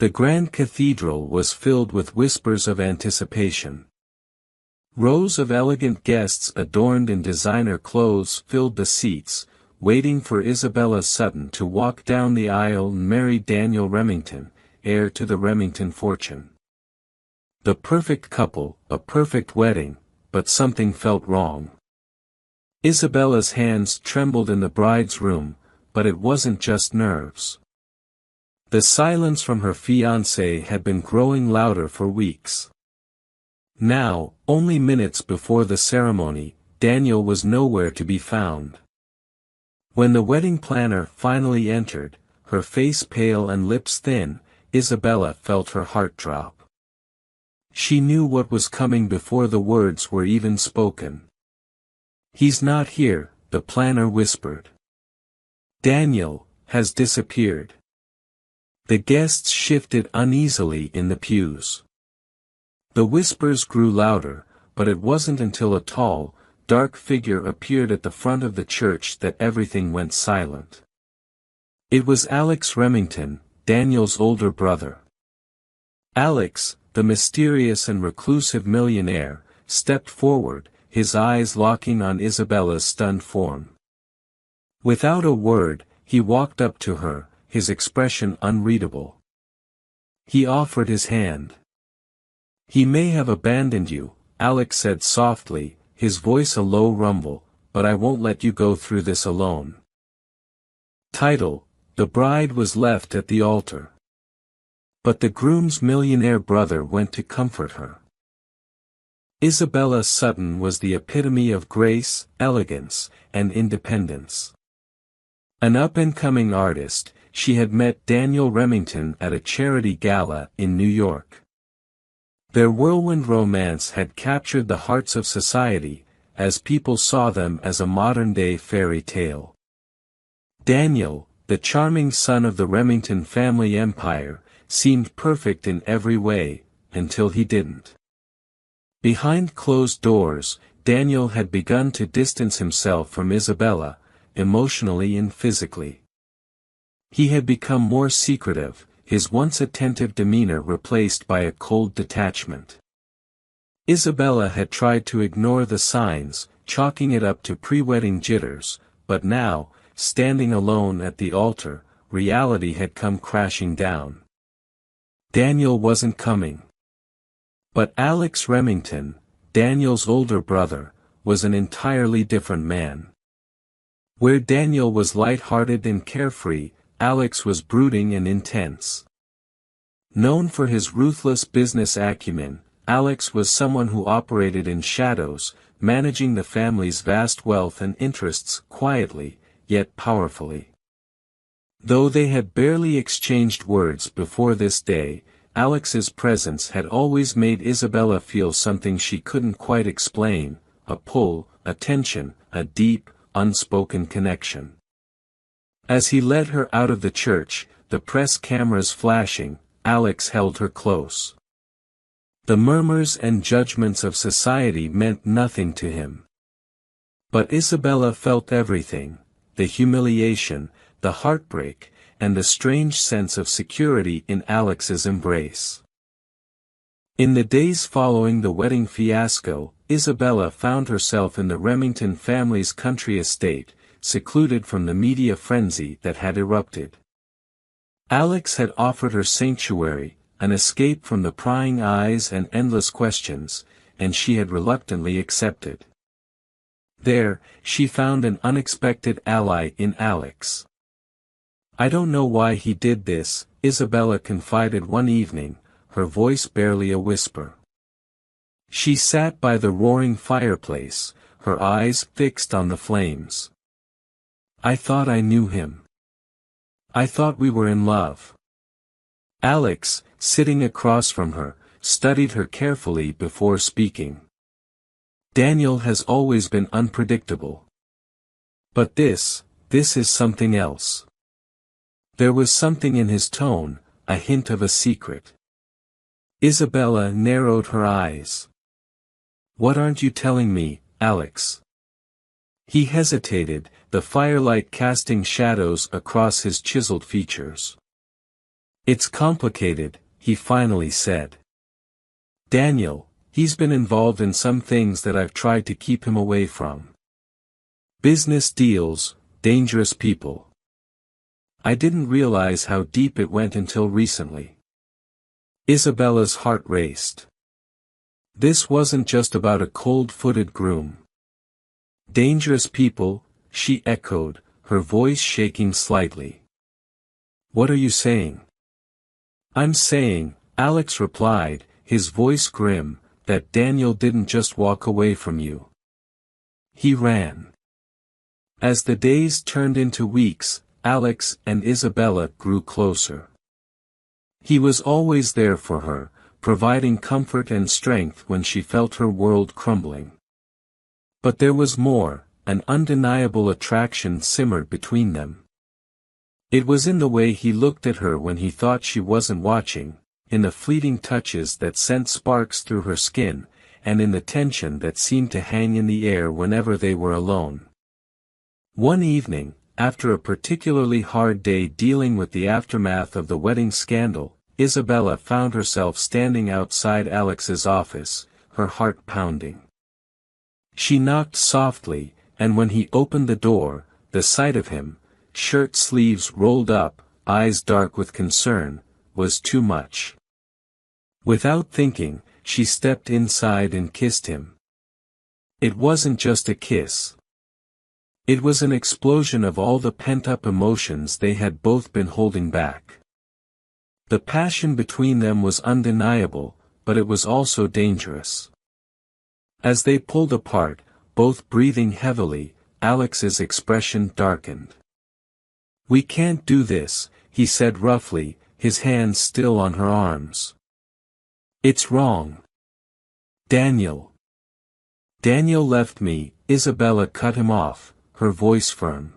The grand cathedral was filled with whispers of anticipation. Rows of elegant guests adorned in designer clothes filled the seats, waiting for Isabella Sutton to walk down the aisle and marry Daniel Remington, heir to the Remington fortune. The perfect couple, a perfect wedding, but something felt wrong. Isabella's hands trembled in the bride's room, but it wasn't just nerves. The silence from her fiancé had been growing louder for weeks. Now, only minutes before the ceremony, Daniel was nowhere to be found. When the wedding planner finally entered, her face pale and lips thin, Isabella felt her heart drop. She knew what was coming before the words were even spoken. "He's not here," the planner whispered. "Daniel has disappeared." The guests shifted uneasily in the pews. The whispers grew louder, but it wasn't until a tall, dark figure appeared at the front of the church that everything went silent. It was Alex Remington, Daniel's older brother. Alex, the mysterious and reclusive millionaire, stepped forward, his eyes locking on Isabella's stunned form. Without a word, he walked up to her, his expression unreadable. He offered his hand. "He may have abandoned you," Alex said softly, his voice a low rumble, "but I won't let you go through this alone." Title: The bride was left at the altar. But the groom's millionaire brother went to comfort her. Isabella Sutton was the epitome of grace, elegance, and independence. An up-and-coming artist, she had met Daniel Remington at a charity gala in New York. Their whirlwind romance had captured the hearts of society, as people saw them as a modern-day fairy tale. Daniel, the charming son of the Remington family empire, seemed perfect in every way, until he didn't. Behind closed doors, Daniel had begun to distance himself from Isabella, emotionally and physically. He had become more secretive, his once attentive demeanor replaced by a cold detachment. Isabella had tried to ignore the signs, chalking it up to pre-wedding jitters, but now, standing alone at the altar, reality had come crashing down. Daniel wasn't coming. But Alex Remington, Daniel's older brother, was an entirely different man. Where Daniel was light-hearted and carefree, Alex was brooding and intense. Known for his ruthless business acumen, Alex was someone who operated in shadows, managing the family's vast wealth and interests quietly, yet powerfully. Though they had barely exchanged words before this day, Alex's presence had always made Isabella feel something she couldn't quite explain, a pull, a tension, a deep, unspoken connection. As he led her out of the church, the press cameras flashing, Alex held her close. The murmurs and judgments of society meant nothing to him. But Isabella felt everything, the humiliation, the heartbreak, and the strange sense of security in Alex's embrace. In the days following the wedding fiasco, Isabella found herself in the Remington family's country estate, secluded from the media frenzy that had erupted. Alex had offered her sanctuary, an escape from the prying eyes and endless questions, and she had reluctantly accepted. There, she found an unexpected ally in Alex. "I don't know why he did this," Isabella confided one evening, her voice barely a whisper. She sat by the roaring fireplace, her eyes fixed on the flames. "I thought I knew him. I thought we were in love." Alex, sitting across from her, studied her carefully before speaking. "Daniel has always been unpredictable. But this is something else." There was something in his tone, a hint of a secret. Isabella narrowed her eyes. "What aren't you telling me, Alex?" He hesitated, the firelight casting shadows across his chiseled features. It's complicated, he finally said. Daniel, he's been involved in some things that I've tried to keep him away from. Business deals, dangerous people. I didn't realize how deep it went until recently. Isabella's heart raced. This wasn't just about a cold-footed groom. Dangerous people, she echoed, her voice shaking slightly. What are you saying? I'm saying, Alex replied, his voice grim, that Daniel didn't just walk away from you. He ran. As the days turned into weeks, Alex and Isabella grew closer. He was always there for her, providing comfort and strength when she felt her world crumbling. But there was more, an undeniable attraction simmered between them. It was in the way he looked at her when he thought she wasn't watching, in the fleeting touches that sent sparks through her skin, and in the tension that seemed to hang in the air whenever they were alone. One evening, after a particularly hard day dealing with the aftermath of the wedding scandal, Isabella found herself standing outside Alex's office, her heart pounding. She knocked softly, and when he opened the door, the sight of him, shirt sleeves rolled up, eyes dark with concern, was too much. Without thinking, she stepped inside and kissed him. It wasn't just a kiss. It was an explosion of all the pent-up emotions they had both been holding back. The passion between them was undeniable, but it was also dangerous. As they pulled apart, both breathing heavily, Alex's expression darkened. We can't do this, he said roughly, his hands still on her arms. It's wrong. Daniel. Daniel left me, Isabella cut him off, her voice firm.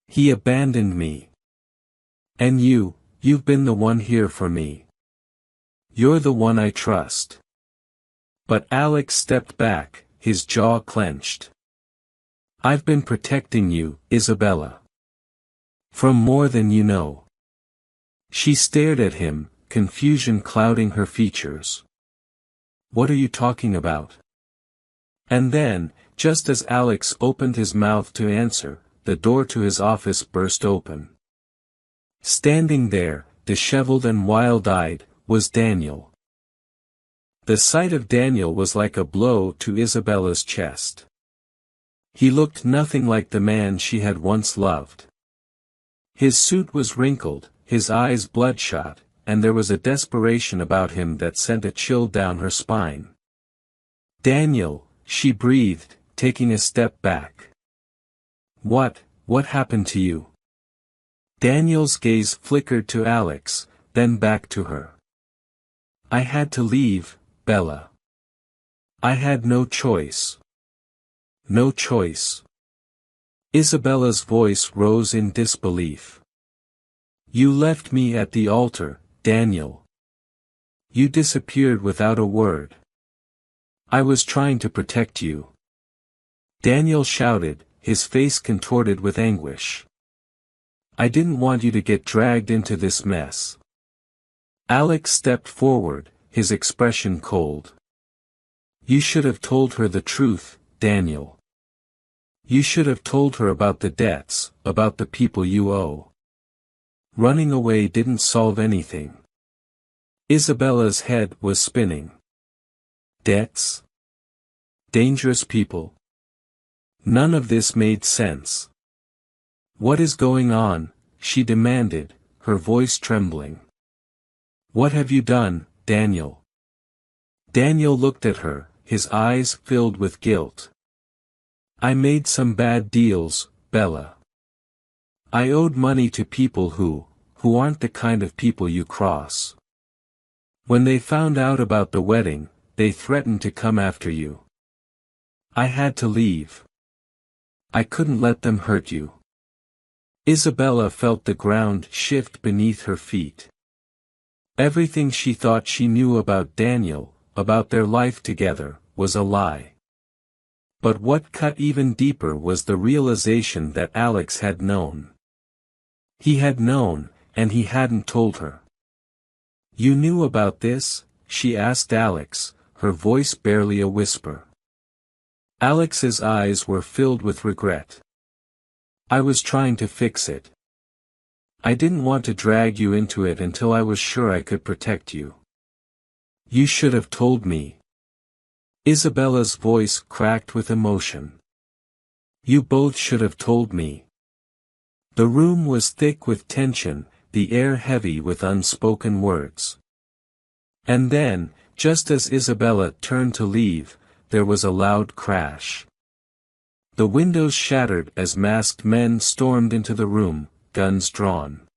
He abandoned me. And you've been the one here for me. You're the one I trust. But Alex stepped back, his jaw clenched. I've been protecting you, Isabella. From more than you know. She stared at him, confusion clouding her features. What are you talking about? And then, just as Alex opened his mouth to answer, the door to his office burst open. Standing there, disheveled and wild-eyed, was Daniel. The sight of Daniel was like a blow to Isabella's chest. He looked nothing like the man she had once loved. His suit was wrinkled, his eyes bloodshot, and there was a desperation about him that sent a chill down her spine. Daniel, she breathed, taking a step back. What happened to you? Daniel's gaze flickered to Alex, then back to her. I had to leave, Bella. I had no choice. No choice. Isabella's voice rose in disbelief. You left me at the altar, Daniel. You disappeared without a word. I was trying to protect you. Daniel shouted, his face contorted with anguish. I didn't want you to get dragged into this mess. Alex stepped forward, his expression cold. You should have told her the truth, Daniel. You should have told her about the debts, about the people you owe. Running away didn't solve anything. Isabella's head was spinning. Debts? Dangerous people? None of this made sense. What is going on? She demanded, her voice trembling. What have you done, Daniel? Daniel looked at her, his eyes filled with guilt. I made some bad deals, Bella. I owed money to people who aren't the kind of people you cross. When they found out about the wedding, they threatened to come after you. I had to leave. I couldn't let them hurt you. Isabella felt the ground shift beneath her feet. Everything she thought she knew about Daniel, about their life together, was a lie. But what cut even deeper was the realization that Alex had known. He had known, and he hadn't told her. "You knew about this?" she asked Alex, her voice barely a whisper. Alex's eyes were filled with regret. "I was trying to fix it. I didn't want to drag you into it until I was sure I could protect you. You should have told me." Isabella's voice cracked with emotion. "You both should have told me." The room was thick with tension, the air heavy with unspoken words. And then, just as Isabella turned to leave, there was a loud crash. The windows shattered as masked men stormed into the room, guns drawn.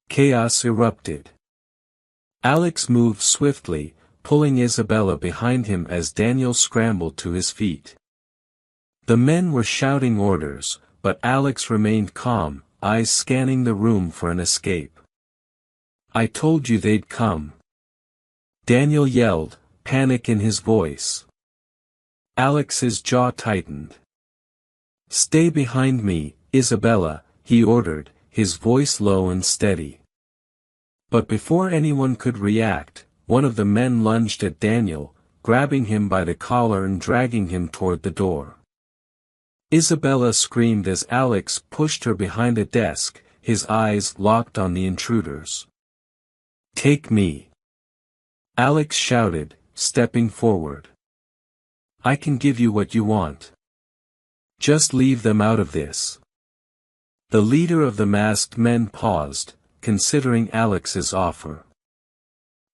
Chaos erupted. Alex moved swiftly, pulling Isabella behind him as Daniel scrambled to his feet. The men were shouting orders, but Alex remained calm, eyes scanning the room for an escape. "I told you they'd come," Daniel yelled, panic in his voice. Alex's jaw tightened. "Stay behind me, Isabella," he ordered, his voice low and steady. But before anyone could react, one of the men lunged at Daniel, grabbing him by the collar and dragging him toward the door. Isabella screamed as Alex pushed her behind a desk, his eyes locked on the intruders. "Take me," Alex shouted, stepping forward. "I can give you what you want. Just leave them out of this." The leader of the masked men paused, considering Alex's offer.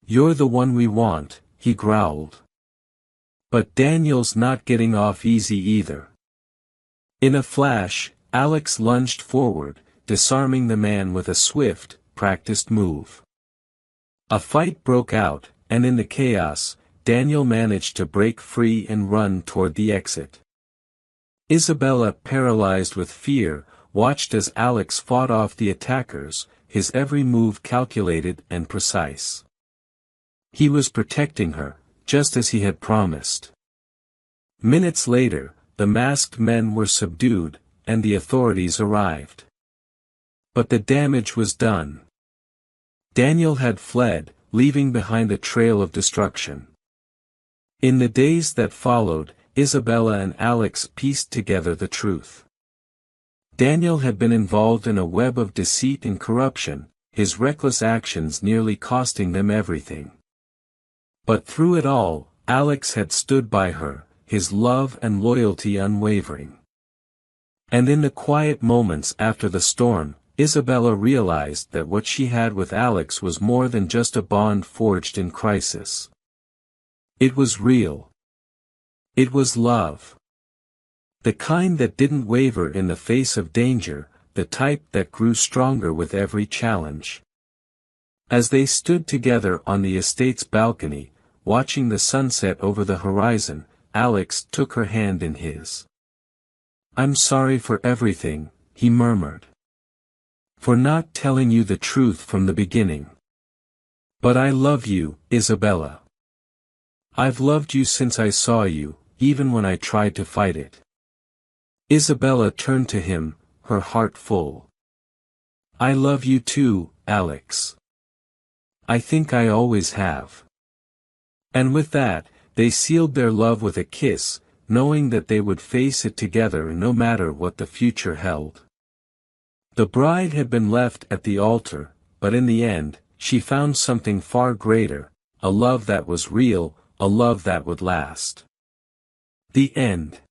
"You're the one we want," he growled. "But Daniel's not getting off easy either." In a flash, Alex lunged forward, disarming the man with a swift, practiced move. A fight broke out, and in the chaos, Daniel managed to break free and run toward the exit. Isabella, paralyzed with fear, watched as Alex fought off the attackers, his every move calculated and precise. He was protecting her, just as he had promised. Minutes later, the masked men were subdued, and the authorities arrived. But the damage was done. Daniel had fled, leaving behind a trail of destruction. In the days that followed, Isabella and Alex pieced together the truth. Daniel had been involved in a web of deceit and corruption, his reckless actions nearly costing them everything. But through it all, Alex had stood by her, his love and loyalty unwavering. And in the quiet moments after the storm, Isabella realized that what she had with Alex was more than just a bond forged in crisis. It was real. It was love. The kind that didn't waver in the face of danger, the type that grew stronger with every challenge. As they stood together on the estate's balcony, watching the sunset over the horizon, Alex took her hand in his. "I'm sorry for everything," he murmured. "For not telling you the truth from the beginning. But I love you, Isabella. I've loved you since I saw you, even when I tried to fight it." Isabella turned to him, her heart full. "I love you too, Alex. I think I always have." And with that, they sealed their love with a kiss, knowing that they would face it together no matter what the future held. The bride had been left at the altar, but in the end, she found something far greater, a love that was real, a love that would last. The end.